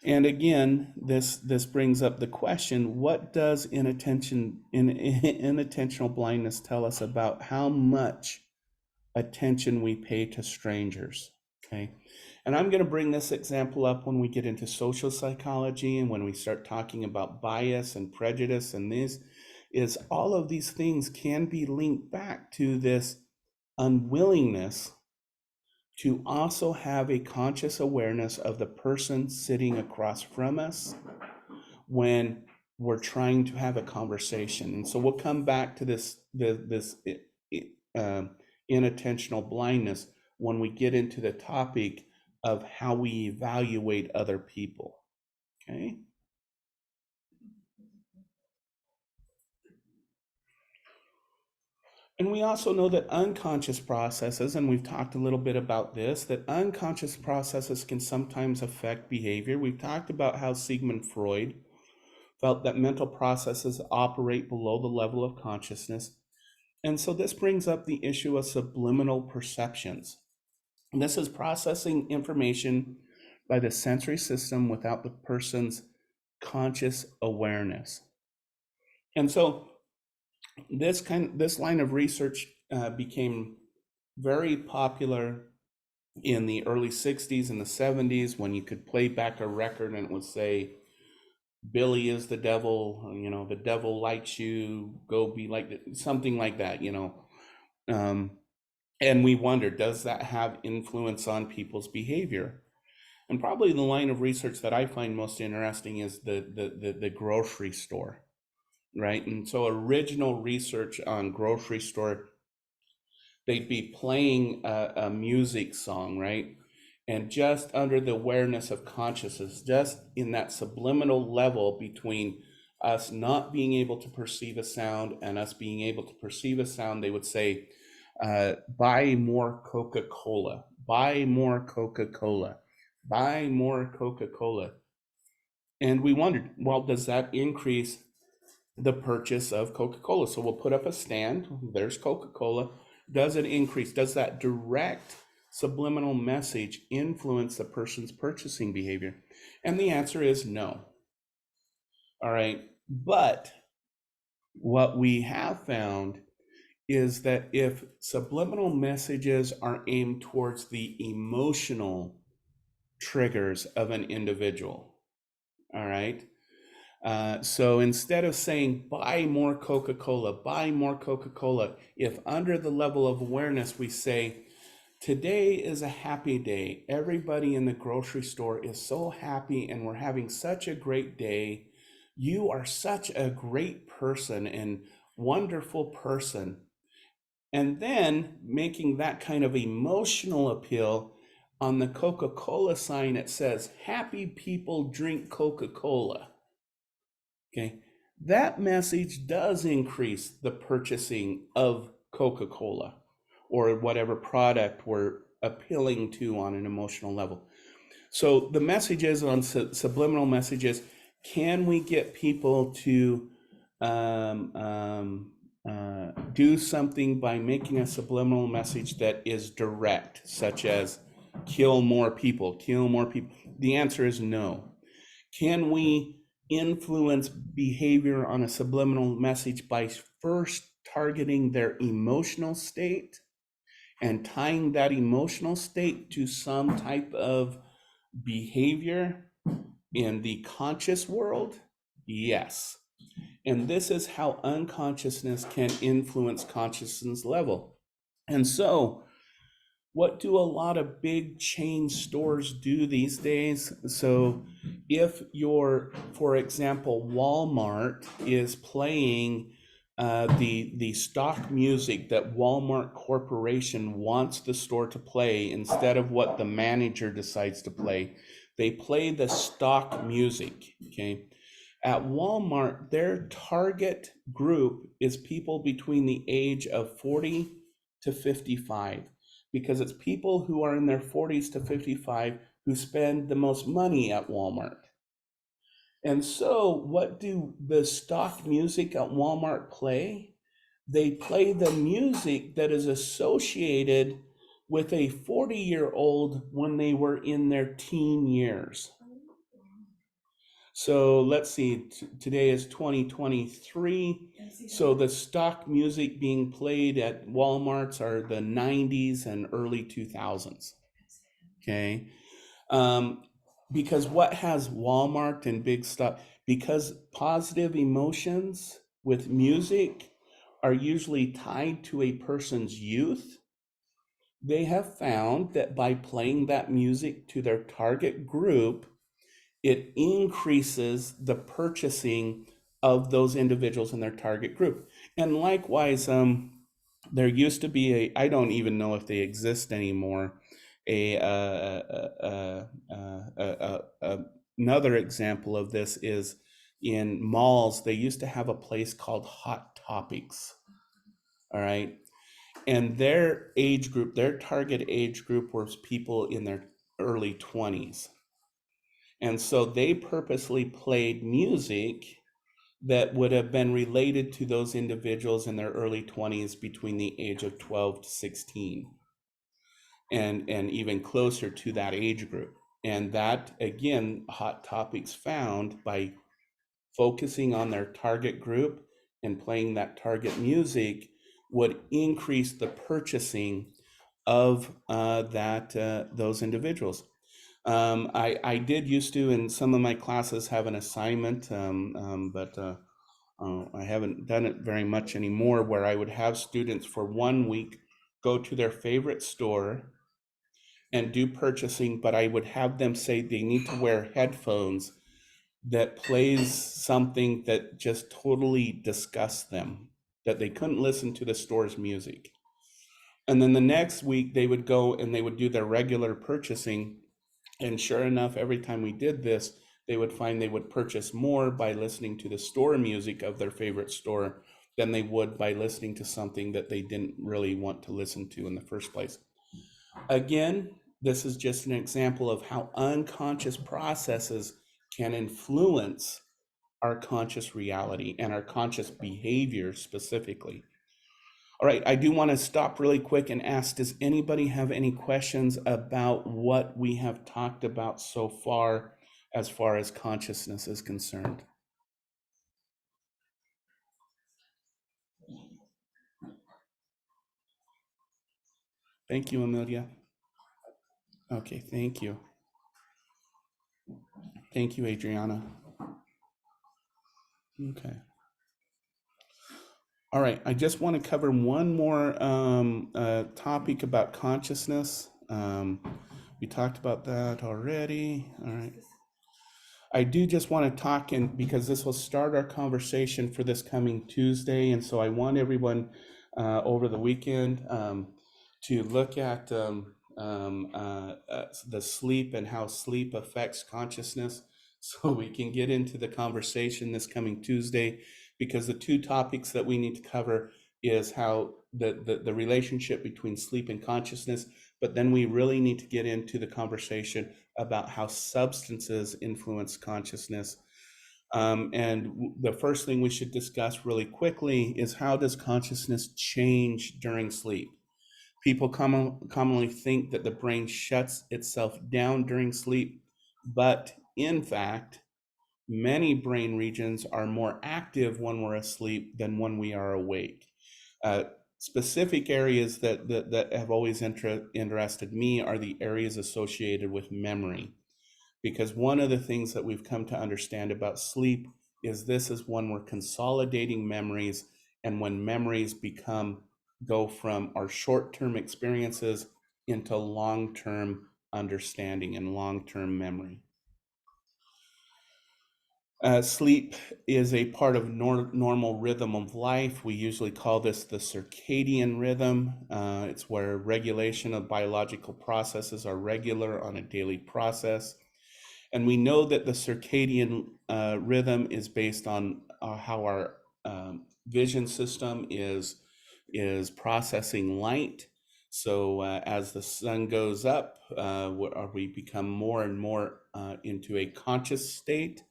S1: And again, this brings up the question, what does inattentional blindness tell us about how much attention we pay to strangers? Okay. And I'm going to bring this example up when we get into social psychology and when we start talking about bias and prejudice, and this is all of these things can be linked back to this unwillingness to also have a conscious awareness of the person sitting across from us when we're trying to have a conversation. And so we'll come back to this inattentional blindness when we get into the topic of how we evaluate other people. Okay. And we also know that unconscious processes, and we've talked a little bit about this, that unconscious processes can sometimes affect behavior. We've talked about how Sigmund Freud felt that mental processes operate below the level of consciousness. And so this brings up the issue of subliminal perceptions. And this is processing information by the sensory system without the person's conscious awareness. And so this line of research became very popular in the early 60s and the 70s, when you could play back a record and it would say, Billy is the devil, the devil likes you, go be like, something like that, and we wonder, does that have influence on people's behavior? And probably the line of research that I find most interesting is the grocery store, right? And so original research on grocery store, they'd be playing a music song, right? And just under the awareness of consciousness, just in that subliminal level between us not being able to perceive a sound and us being able to perceive a sound, they would say, buy more Coca-Cola, buy more Coca-Cola, buy more Coca-Cola. And we wondered, well, does that increase the purchase of Coca-Cola? So we'll put up a stand, there's Coca-Cola. Does it increase? Does that direct subliminal message influence the person's purchasing behavior? And the answer is no. All right. But what we have found is that if subliminal messages are aimed towards the emotional triggers of an individual, all right, so instead of saying, buy more Coca-Cola, buy more Coca-Cola, if under the level of awareness we say, today is a happy day, everybody in the grocery store is so happy and we're having such a great day, you are such a great person and wonderful person. And then making that kind of emotional appeal, on the Coca-Cola sign, it says, happy people drink Coca-Cola. Okay, that message does increase the purchasing of Coca-Cola or whatever product we're appealing to on an emotional level. So the messages on subliminal messages, can we get people to do something by making a subliminal message that is direct, such as kill more people, kill more people? The answer is no. Can we influence behavior on a subliminal message by first targeting their emotional state and tying that emotional state to some type of behavior in the conscious world? Yes. And this is how unconsciousness can influence consciousness level. And so what do a lot of big chain stores do these days? So if for example, Walmart is playing the stock music that Walmart Corporation wants the store to play instead of what the manager decides to play, they play the stock music, okay? At Walmart, their target group is people between the age of 40 to 55, because it's people who are in their 40s to 55 who spend the most money at Walmart. And so what do the stock music at Walmart play? They play the music that is associated with a 40-year-old when they were in their teen years. So let's see, today is 2023. So the stock music being played at Walmarts are the 90s and early 2000s. Okay. Because what has Walmart and big stuff? Because positive emotions with music are usually tied to a person's youth. They have found that by playing that music to their target group, it increases the purchasing of those individuals in their target group. And likewise, There used to be I don't even know if they exist anymore, a, another example of this is in malls. They used to have a place called Hot Topics. All right. And their age group, their target age group was people in their early 20s. And so they purposely played music that would have been related to those individuals in their early 20s between the age of 12 to 16, and even closer to that age group. And that, again, Hot Topics found by focusing on their target group and playing that target music would increase the purchasing of those individuals. I did used to in some of my classes have an assignment, but I haven't done it very much anymore, where I would have students for 1 week go to their favorite store and do purchasing, but I would have them say they need to wear headphones that plays something that just totally disgusts them, that they couldn't listen to the store's music. And then the next week they would go and they would do their regular purchasing. And sure enough, every time we did this, they would find they would purchase more by listening to the store music of their favorite store than they would by listening to something that they didn't really want to listen to in the first place. Again, this is just an example of how unconscious processes can influence our conscious reality and our conscious behavior specifically. All right, I do want to stop really quick and ask, does anybody have any questions about what we have talked about so far as consciousness is concerned? Thank you, Amelia. Okay, thank you. Thank you, Adriana. Okay. All right, I just want to cover one more topic about consciousness. We talked about that already. All right. I do just want to talk, and because this will start our conversation for this coming Tuesday, and so I want everyone over the weekend to look at the sleep and how sleep affects consciousness, so we can get into the conversation this coming Tuesday, because the two topics that we need to cover is how the relationship between sleep and consciousness, but then we really need to get into the conversation about how substances influence consciousness. And the first thing we should discuss really quickly is, how does consciousness change during sleep? People commonly think that the brain shuts itself down during sleep, but in fact, many brain regions are more active when we're asleep than when we are awake. Specific areas that have always interested me are the areas associated with memory, because one of the things that we've come to understand about sleep is this is when we're consolidating memories, and when memories go from our short-term experiences into long-term understanding and long-term memory. Sleep is a part of normal rhythm of life. We usually call this the circadian rhythm. It's where regulation of biological processes are regular on a daily process. And we know that the circadian rhythm is based on how our vision system is processing light. So as the sun goes up, we become more and more into a conscious state.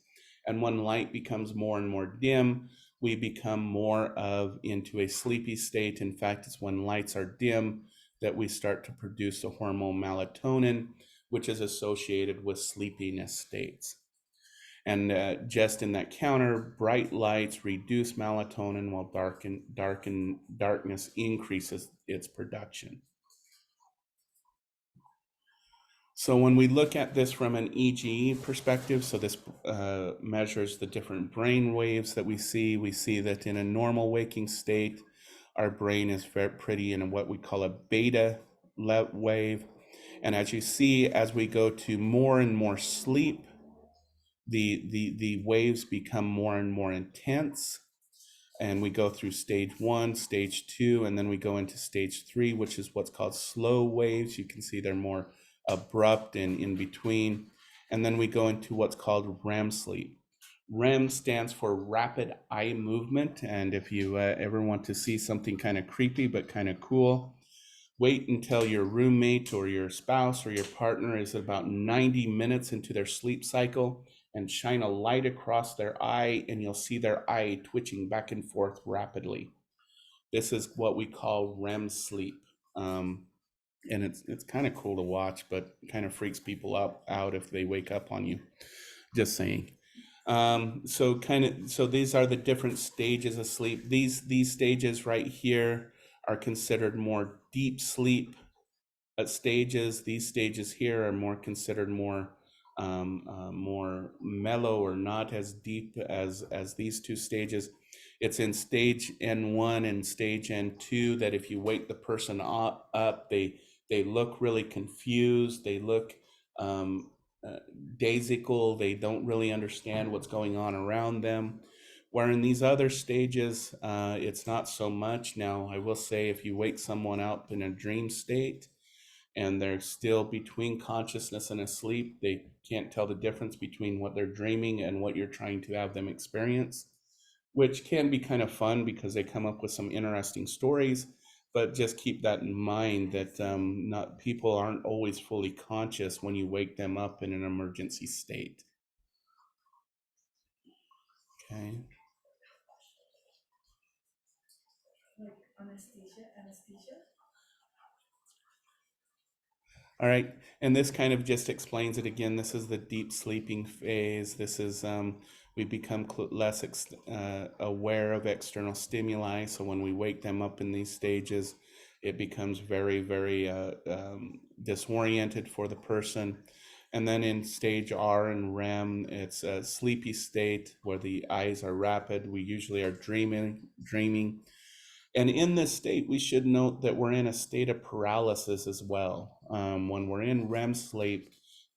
S1: And when light becomes more and more dim, we become more into a sleepy state. In fact, it's when lights are dim that we start to produce the hormone melatonin, which is associated with sleepiness states. And just in that counter, bright lights reduce melatonin, while darkness increases its production. So when we look at this from an EEG perspective, so this measures the different brain waves that we see that in a normal waking state, our brain is very pretty in what we call a beta wave. And as you see, as we go to more and more sleep, the waves become more and more intense. and we go through stage 1, stage 2, and then we go into stage 3, which is what's called slow waves. You can see they're more abrupt and in between. And then we go into what's called REM sleep. REM stands for rapid eye movement. And if you ever want to see something kind of creepy but kind of cool, wait until your roommate or your spouse or your partner is about 90 minutes into their sleep cycle and shine a light across their eye, and you'll see their eye twitching back and forth rapidly. This is what we call REM sleep. And it's kind of cool to watch, but kind of freaks people out if they wake up on you. Just saying. So these are the different stages of sleep. These stages right here are considered more deep sleep stages. These stages here are more considered more mellow, or not as deep as these two stages. It's in stage N1 and stage N2 that if you wake the person up, they look really confused. They look daisical. They don't really understand what's going on around them. Where in these other stages, it's not so much. Now, I will say, if you wake someone up in a dream state and they're still between consciousness and asleep, they can't tell the difference between what they're dreaming and what you're trying to have them experience, which can be kind of fun because they come up with some interesting stories. But just keep that in mind, that not people aren't always fully conscious when you wake them up in an emergency state. Okay. Like anesthesia. All right, and this kind of just explains it again. This is the deep sleeping phase. This is we become less aware of external stimuli. So when we wake them up in these stages, it becomes very, very disoriented for the person. And then in stage R and REM, it's a sleepy state where the eyes are rapid. We usually are dreaming. And in this state, we should note that we're in a state of paralysis as well. When we're in REM sleep,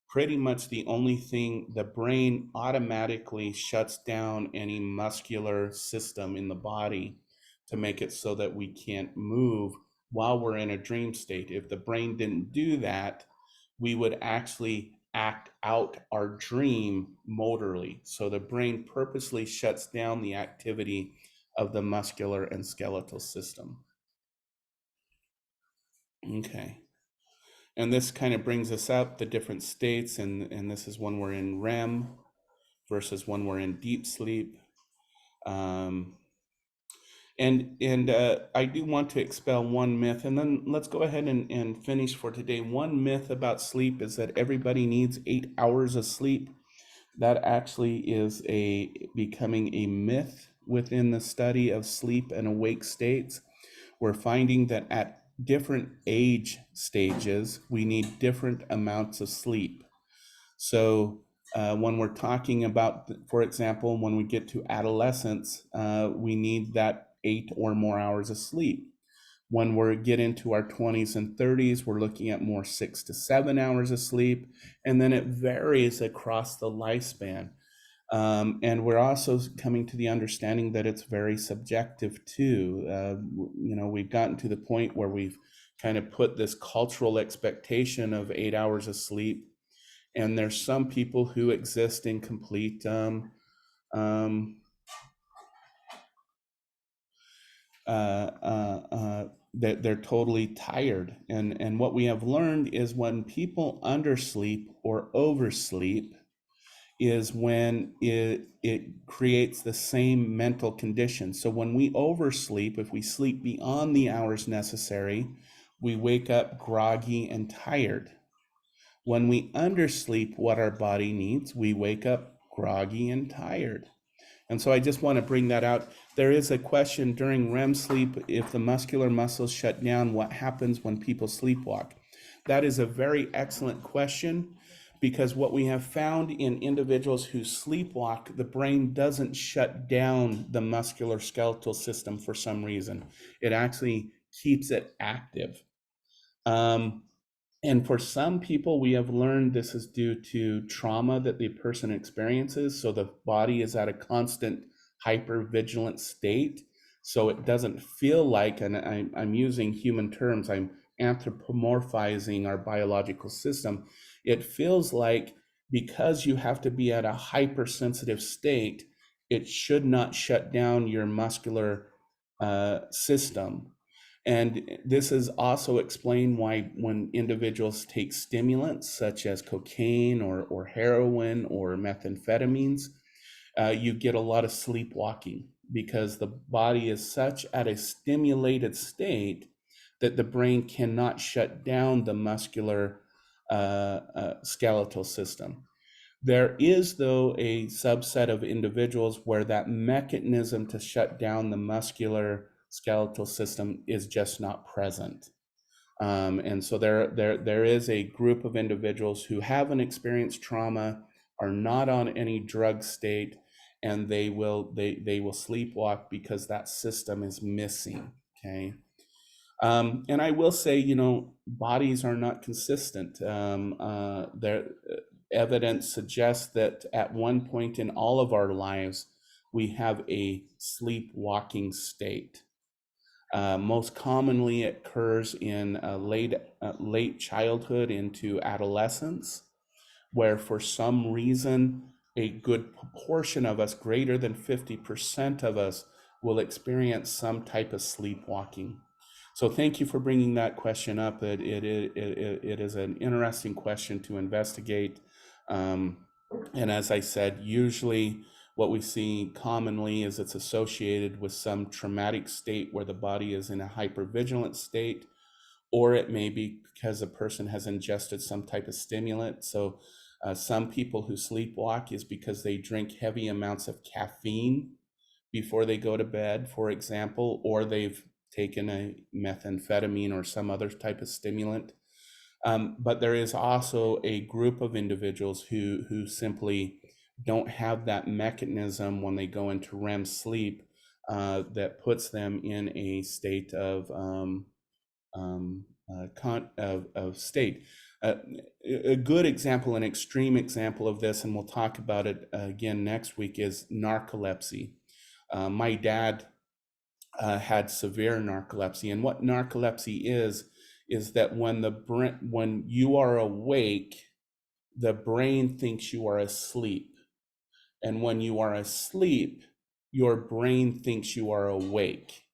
S1: pretty much the only thing, the brain automatically shuts down any muscular system in the body to make it so that we can't move while we're in a dream state. If the brain didn't do that, we would actually act out our dream motorly. So the brain purposely shuts down the activity of the muscular and skeletal system. Okay. And this kind of brings us up the different states, and this is when we're in REM versus when we're in deep sleep. And I do want to expel one myth, and then let's go ahead and finish for today. One myth about sleep is that everybody needs 8 hours of sleep. That actually is becoming a myth within the study of sleep and awake states. We're finding that at different age stages, we need different amounts of sleep. So when we're talking about, for example, when we get to adolescence, we need that 8 or more hours of sleep. When we get into our 20s and 30s, we're looking at more 6 to 7 hours of sleep, and then it varies across the lifespan. And we're also coming to the understanding that it's very subjective too. We've gotten to the point where we've kind of put this cultural expectation of 8 hours of sleep, and there's some people who exist in complete that they're totally tired. And what we have learned is when people undersleep or oversleep is when it creates the same mental condition. So when we oversleep, if we sleep beyond the hours necessary, we wake up groggy and tired. When we undersleep what our body needs, we wake up groggy and tired. And so I just want to bring that out. There is a question during REM sleep, if the muscular muscles shut down, what happens when people sleepwalk? That is a very excellent question, because what we have found in individuals who sleepwalk, the brain doesn't shut down the muscular skeletal system for some reason. It actually keeps it active. And for some people, we have learned this is due to trauma that the person experiences. So the body is at a constant hypervigilant state. So it doesn't feel like, and I'm using human terms, I'm anthropomorphizing our biological system. It feels like because you have to be at a hypersensitive state, it should not shut down your muscular system. And this is also explained why when individuals take stimulants such as cocaine or heroin or methamphetamines, you get a lot of sleepwalking because the body is such at a stimulated state that the brain cannot shut down the muscular skeletal system. There is, though, a subset of individuals where that mechanism to shut down the muscular skeletal system is just not present. And so there is a group of individuals who haven't experienced trauma, are not on any drug state, and they will sleepwalk because that system is missing. Okay. And I will say, bodies are not consistent. There evidence suggests that at one point in all of our lives, we have a sleepwalking state. Most commonly, it occurs in late childhood into adolescence, where for some reason, a good proportion of us, greater than 50% of us, will experience some type of sleepwalking. So thank you for bringing that question up. It is an interesting question to investigate. And as I said, usually what we see commonly is it's associated with some traumatic state where the body is in a hypervigilant state, or it may be because a person has ingested some type of stimulant. So some people who sleepwalk is because they drink heavy amounts of caffeine before they go to bed, for example, or they've taken a methamphetamine or some other type of stimulant. But there is also a group of individuals who simply don't have that mechanism when they go into REM sleep that puts them in a state of state. A good example, an extreme example of this, and we'll talk about it again next week, is narcolepsy. My dad had severe narcolepsy, and what narcolepsy is that when you are awake, the brain thinks you are asleep, and when you are asleep, your brain thinks you are awake.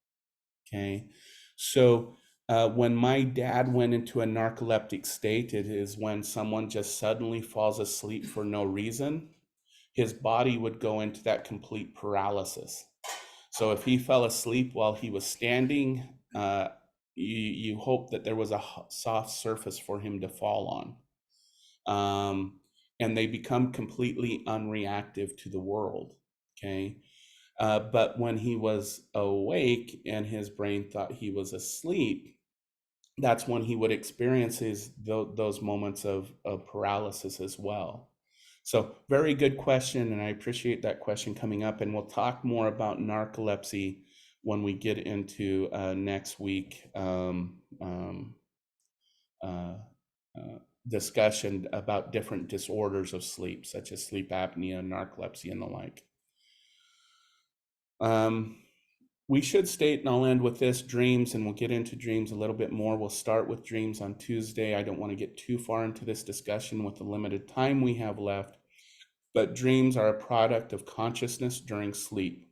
S1: Okay, so when my dad went into a narcoleptic state, it is when someone just suddenly falls asleep for no reason. His body would go into that complete paralysis. So if he fell asleep while he was standing, you hope that there was a soft surface for him to fall on. And they become completely unreactive to the world. Okay. But when he was awake and his brain thought he was asleep, that's when he would experience those moments of paralysis as well. So very good question, and I appreciate that question coming up. And we'll talk more about narcolepsy when we get into next week discussion about different disorders of sleep, such as sleep apnea, narcolepsy, and the like. We should state, and I'll end with this, dreams, and we'll get into dreams a little bit more. We'll start with dreams on Tuesday. I don't want to get too far into this discussion with the limited time we have left, but dreams are a product of consciousness during sleep,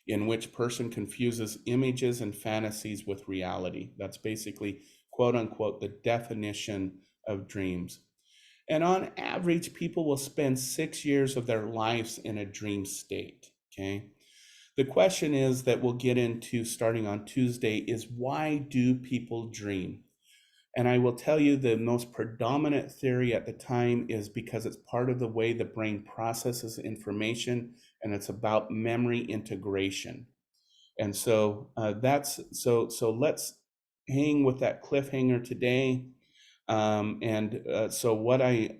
S1: in which person confuses images and fantasies with reality. That's basically, quote unquote, the definition of dreams. And on average, people will spend 6 years of their lives in a dream state, okay? The question is that we'll get into starting on Tuesday is, why do people dream? And I will tell you the most predominant theory at the time is because it's part of the way the brain processes information, and it's about memory integration. And so so let's hang with that cliffhanger today. So what I